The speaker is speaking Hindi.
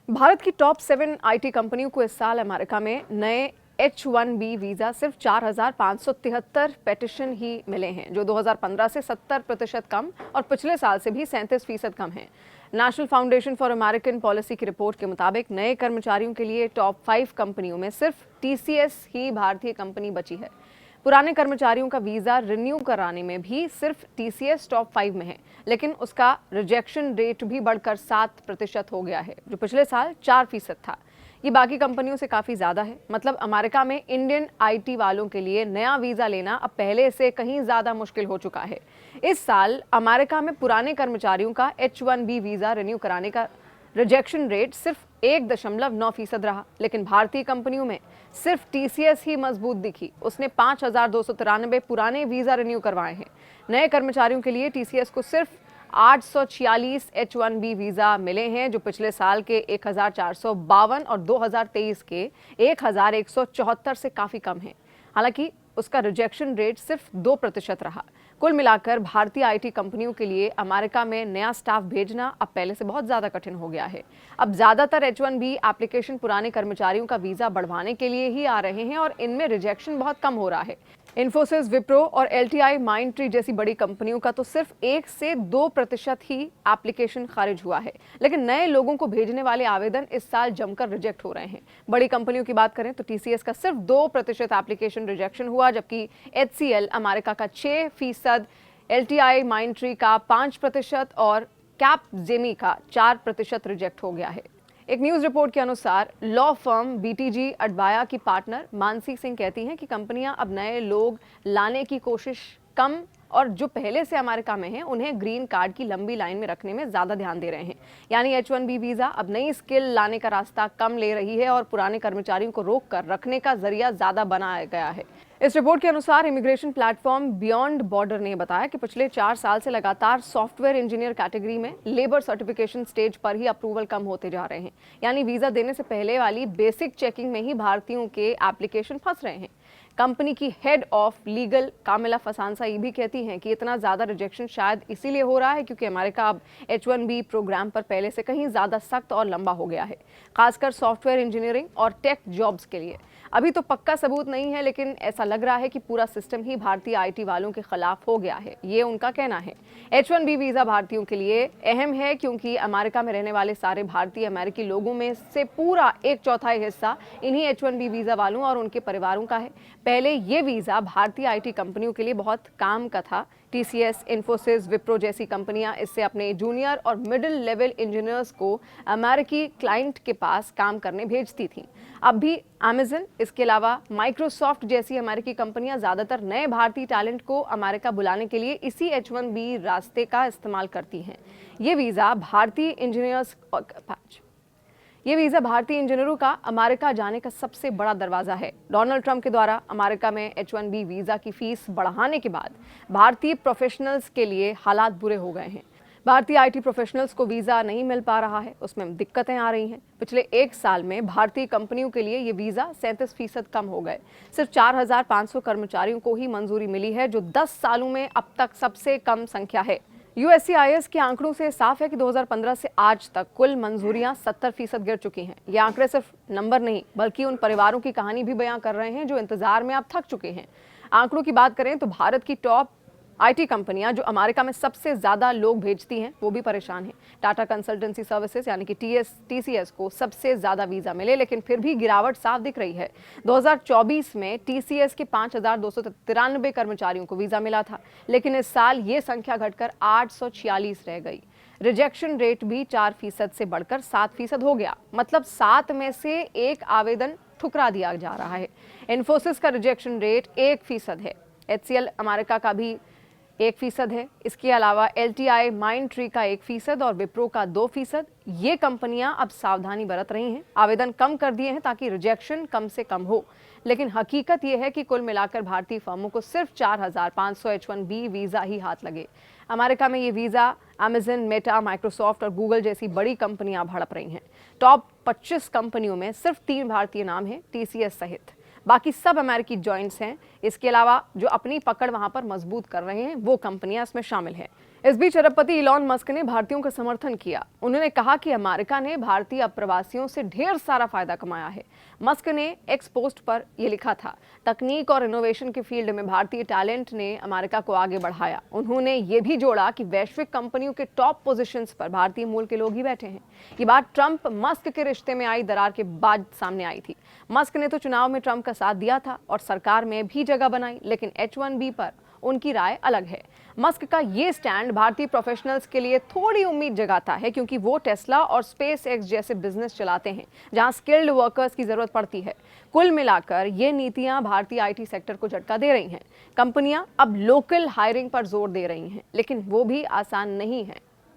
भारत की टॉप 7 आईटी कंपनियों को इस साल अमेरिका में नए H1B वीजा सिर्फ 4,573 पेटिशन ही मिले हैं, जो 2015 से 70% कम और पिछले साल से भी 37% कम है। National foundation for American policy की रिपोर्ट के मुताबिक नए कर्मचारियों के लिए टॉप 5 कंपनियों में सिर्फ TCS ही भारतीय कंपनी बची है। पुराने कर्मचारियों का वीजा रिन्यू कराने में भी सिर्फ TCS टॉप 5 में है, लेकिन उसका रिजेक्शन रेट भी बढ़कर 7% हो गया है, जो पिछले साल 4% था। ये बाकी कंपनियों से काफ़ी ज़्यादा है। मतलब अमेरिका में इंडियन आईटी वालों के लिए नया वीज़ा लेना अब पहले से कहीं ज़्यादा मुश्किल हो चुका है। इस साल अमेरिका में पुराने कर्मचारियों का H1B वीज़ा रिन्यू कराने का रिजेक्शन रेट सिर्फ 1.9% रहा, लेकिन भारतीय कंपनियों में सिर्फ TCS ही मजबूत दिखी। उसने 5,293 पुराने वीज़ा रिन्यू करवाए हैं। नए कर्मचारियों के लिए TCS को सिर्फ 846 H1B वीज़ा मिले हैं, जो पिछले साल के 1,452 और 2023 के 1,174 से काफ़ी कम है। हालांकि उसका रिजेक्शन रेट सिर्फ 2% रहा। कुल मिलाकर भारतीय आईटी कंपनियों के लिए अमेरिका में नया स्टाफ भेजना अब पहले से बहुत ज़्यादा कठिन हो गया है। अब ज़्यादातर H1B एप्लीकेशन पुराने कर्मचारियों का वीज़ा बढ़वाने के लिए ही आ रहे हैं और इनमें रिजेक्शन बहुत कम हो रहा है। इन्फोसिस, विप्रो और LTI, माइंडट्री जैसी बड़ी कंपनियों का तो सिर्फ 1 से 2% ही एप्लीकेशन खारिज हुआ है, लेकिन नए लोगों को भेजने वाले आवेदन इस साल जमकर रिजेक्ट हो रहे हैं। बड़ी कंपनियों की बात करें तो TCS का सिर्फ 2% एप्लीकेशन रिजेक्शन हुआ, जबकि HCL अमेरिका का 6%, LTI, माइंडट्री का 5% और कैपजेमी का 4% रिजेक्ट हो गया है। एक न्यूज रिपोर्ट के अनुसार लॉ फर्म BTG अडवाया की पार्टनर मानसी सिंह कहती हैं कि कंपनियां अब नए लोग लाने की कोशिश कम और जो पहले से अमेरिका में हैं उन्हें ग्रीन कार्ड की लंबी लाइन में रखने में ज़्यादा ध्यान दे रहे हैं। यानी H1B वीज़ा अब नई स्किल लाने का रास्ता कम ले रही है और पुराने कर्मचारियों को रोक कर रखने का जरिया ज़्यादा बनाया गया है। इस रिपोर्ट के अनुसार इमिग्रेशन प्लेटफॉर्म बियॉन्ड बॉर्डर ने बताया कि पिछले 4 साल से लगातार सॉफ्टवेयर इंजीनियर कैटेगरी में लेबर सर्टिफिकेशन स्टेज पर ही अप्रूवल कम होते जा रहे हैं। यानी वीज़ा देने से पहले वाली बेसिक चेकिंग में ही भारतीयों के एप्लीकेशन फंस रहे हैं। कंपनी की हेड ऑफ लीगल कामिला फसांसा ये भी कहती हैं कि इतना ज़्यादा रिजेक्शन शायद इसीलिए हो रहा है क्योंकि अमेरिका अब H1B प्रोग्राम पर पहले से कहीं ज़्यादा सख्त और लंबा हो गया है, खासकर सॉफ्टवेयर इंजीनियरिंग और टेक जॉब्स के लिए। अभी तो पक्का सबूत नहीं है, लेकिन ऐसा लग रहा है कि पूरा सिस्टम ही भारतीय आईटी वालों के खिलाफ हो गया है, ये उनका कहना है। H1B वीज़ा भारतीयों के लिए अहम है क्योंकि अमेरिका में रहने वाले सारे भारतीय अमेरिकी लोगों में से पूरा 1/4 हिस्सा इन्हीं H1B वीज़ा वालों और उनके परिवारों का है। पहले ये वीज़ा भारतीय आईटी कंपनियों के लिए बहुत काम का था। TCS, इन्फोसिस, विप्रो जैसी कंपनियां इससे अपने जूनियर और मिडिल लेवल इंजीनियर्स को अमेरिकी क्लाइंट के पास काम करने भेजती थीं। अब भी अमेज़न, इसके अलावा माइक्रोसॉफ्ट जैसी अमेरिकी कंपनियां ज़्यादातर नए भारतीय टैलेंट को अमेरिका बुलाने के लिए इसी H1B रास्ते का इस्तेमाल करती हैं। ये वीज़ा भारतीय इंजीनियरों का अमेरिका जाने का सबसे बड़ा दरवाजा है। डोनाल्ड ट्रंप के द्वारा अमेरिका में H1B वीज़ा की फीस बढ़ाने के बाद भारतीय प्रोफेशनल्स के लिए हालात बुरे हो गए हैं। भारतीय आईटी प्रोफेशनल्स को वीज़ा नहीं मिल पा रहा है, उसमें दिक्कतें आ रही हैं। पिछले 1 साल में भारतीय कंपनियों के लिए ये वीज़ा 37% कम हो गए। सिर्फ 4,500 कर्मचारियों को ही मंजूरी मिली है, जो 10 सालों में अब तक सबसे कम संख्या है। USCIS के आंकड़ों से साफ है कि 2015 से आज तक कुल मंजूरियां 70% गिर चुकी हैं। ये आंकड़े सिर्फ नंबर नहीं, बल्कि उन परिवारों की कहानी भी बयां कर रहे हैं जो इंतजार में अब थक चुके हैं। आंकड़ों की बात करें तो भारत की टॉप आईटी कंपनियां जो अमेरिका में सबसे ज्यादा लोग भेजती हैं वो भी परेशान हैं। टाटा कंसल्टेंसी सर्विसेज यानी कि TCS को सबसे ज्यादा वीजा मिले, लेकिन फिर भी गिरावट साफ दिख रही है। 2024 में TCS के 5,293 कर्मचारियों को वीजा मिला था, लेकिन इस साल ये संख्या घटकर 846 रह गई। रिजेक्शन रेट भी 4% से बढ़कर 7% हो गया। मतलब 7 में से 1 आवेदन ठुकरा दिया जा रहा है। इन्फोसिस का रिजेक्शन रेट 1% है। HCL अमेरिका का भी 1% है। इसके अलावा LTI, माइंडट्री का 1% और विप्रो का 2%। ये कंपनियां अब सावधानी बरत रही हैं, आवेदन कम कर दिए हैं ताकि रिजेक्शन कम से कम हो। लेकिन हकीकत यह है कि कुल मिलाकर भारतीय फर्मों को सिर्फ 4,500 H1B वीज़ा ही हाथ लगे। अमेरिका में ये वीज़ा अमेज़न, मेटा, माइक्रोसॉफ्ट और गूगल जैसी बड़ी कंपनियां भड़प रही हैं। टॉप 25 कंपनियों में सिर्फ 3 भारतीय नाम हैं, TCS सहित। बाकी सब अमेरिकी जॉइंट्स हैं। इसके अलावा जो अपनी पकड़ वहां पर मजबूत कर रहे हैं वो कंपनियां इसमें शामिल हैं। इस बीच अरबपति इलॉन मस्क ने भारतीयों का समर्थन किया। उन्होंने कहा कि अमेरिका ने भारतीय अप्रवासियों से ढेर सारा फायदा कमाया है। मस्क ने एक्स पोस्ट पर यह लिखा था, तकनीक और इनोवेशन के फील्ड में भारतीय टैलेंट ने अमेरिका को आगे बढ़ाया। उन्होंने ये भी जोड़ा कि वैश्विक कंपनियों के टॉप पोजीशंस पर भारतीय मूल के लोग ही बैठे हैं। ये बात ट्रंप मस्क के रिश्ते में आई दरार के बाद सामने आई थी। मस्क ने तो चुनाव में ट्रंप का साथ दिया था और सरकार में भी जगह बनाई, लेकिन H1B पर उनकी राय अलग है। मस्क का ये स्टैंड भारतीय प्रोफेशनल्स के लिए थोड़ी उम्मीद जगाता है, क्योंकि वो टेस्ला और स्पेस एक्स जैसे बिजनेस चलाते हैं जहां स्किल्ड वर्कर्स की जरूरत पड़ती है। कुल मिलाकर ये नीतियां भारतीय IT सेक्टर को झटका दे रही हैं। कंपनियां अब लोकल हायरिंग पर जोर दे रही हैं, लेकिन वो भी आसान नहीं है।